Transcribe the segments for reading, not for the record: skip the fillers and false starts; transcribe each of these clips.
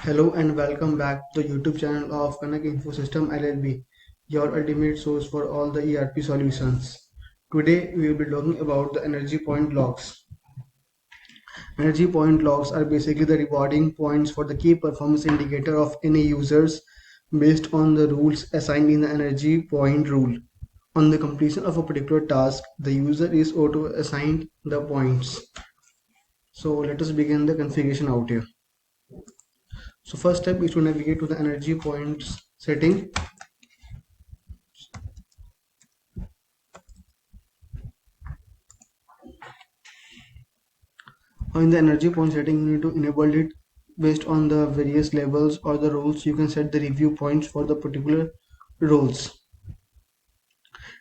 Hello and welcome back to the YouTube channel of Kanak Infosystems LLB, your ultimate source for all the ERP solutions. Today we will be talking about the energy point logs. Energy point logs are basically the rewarding points for the key performance indicator of any users based on the rules assigned in the energy point rule. On the completion of a particular task, the user is auto assigned the points. So let us begin the configuration out here. So first step is to navigate to the energy points setting. In the energy point setting, you need to enable it based on the various levels or the roles. You can set the review points for the particular roles,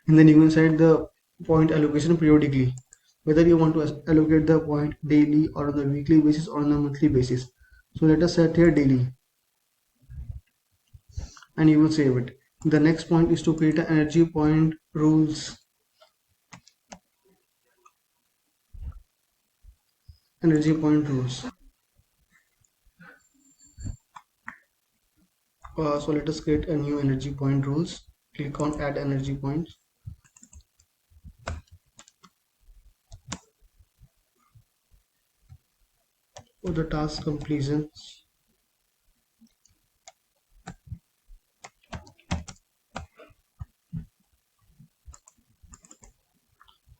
and then you can set the point allocation periodically, whether you want to allocate the point daily or on the weekly basis or on a monthly basis. So let us set here daily, and you will save it. The next point is to create an energy point rules. Energy point rules. So let us create a new energy point rules. Click on add energy points. For the task completion,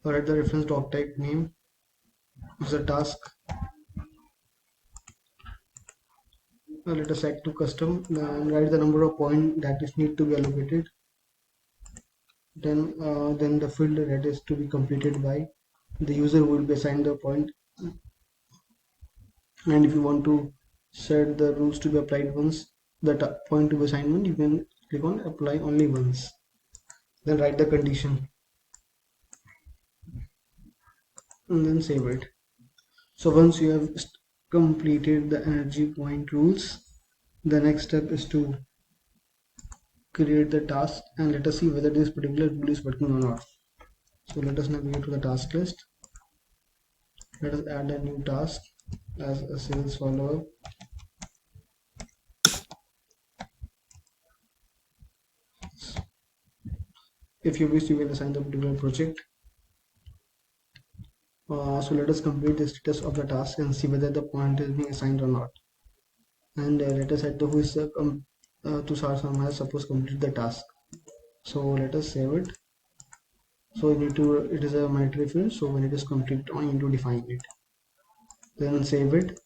write the reference doc type name is the task. Let us add to custom and write the number of points that is need to be allocated. Then the field that is to be completed by the user will be assigned the point. And if you want to set the rules to be applied once, the point to be assignment, you can click on apply only once. Then write the condition and then save it. So once you have completed the energy point rules, the next step is to create the task and let us see whether this particular rule is working or not. So let us navigate to the task list. Let us add a new task as a sales follow-up. If you wish, you can assign the particular project. So let us complete the status of the task and see whether the point is being assigned or not. And let us add the who is to start some has suppose complete the task. So let us save it. So we need to, it is a mandatory field, so when it is complete, I need to define it. Then save it.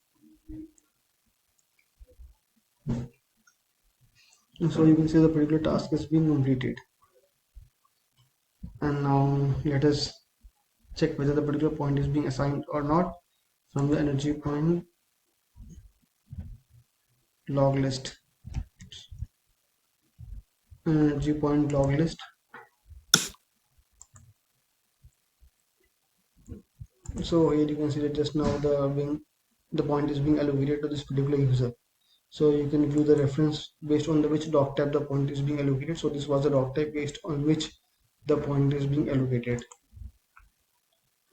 So you can see the particular task has been completed. And now let us check whether the particular point is being assigned or not from the energy point log list. Energy point log list. So here you can see that just now the point is being allocated to this particular user. So you can view the reference based on which doc type the point is being allocated. So this was the doc type based on which the point is being allocated.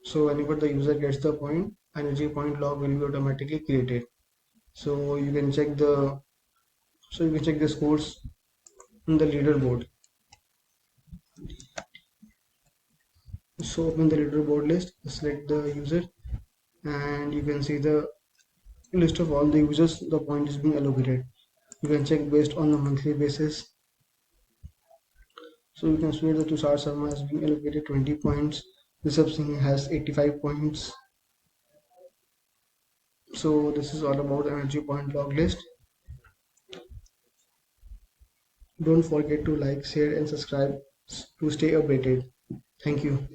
So whenever the user gets the point, energy point log will be automatically created. So you can check the scores in the leaderboard. So open the leaderboard list, select the user, and you can see the list of all the users the point is being allocated. You can check based on the monthly basis. So you can see that Tushar Sharma has been allocated 20 points. Rishabh Singh has 85 points. So this is all about the energy point log list. Don't forget to like, share and subscribe to stay updated. Thank you.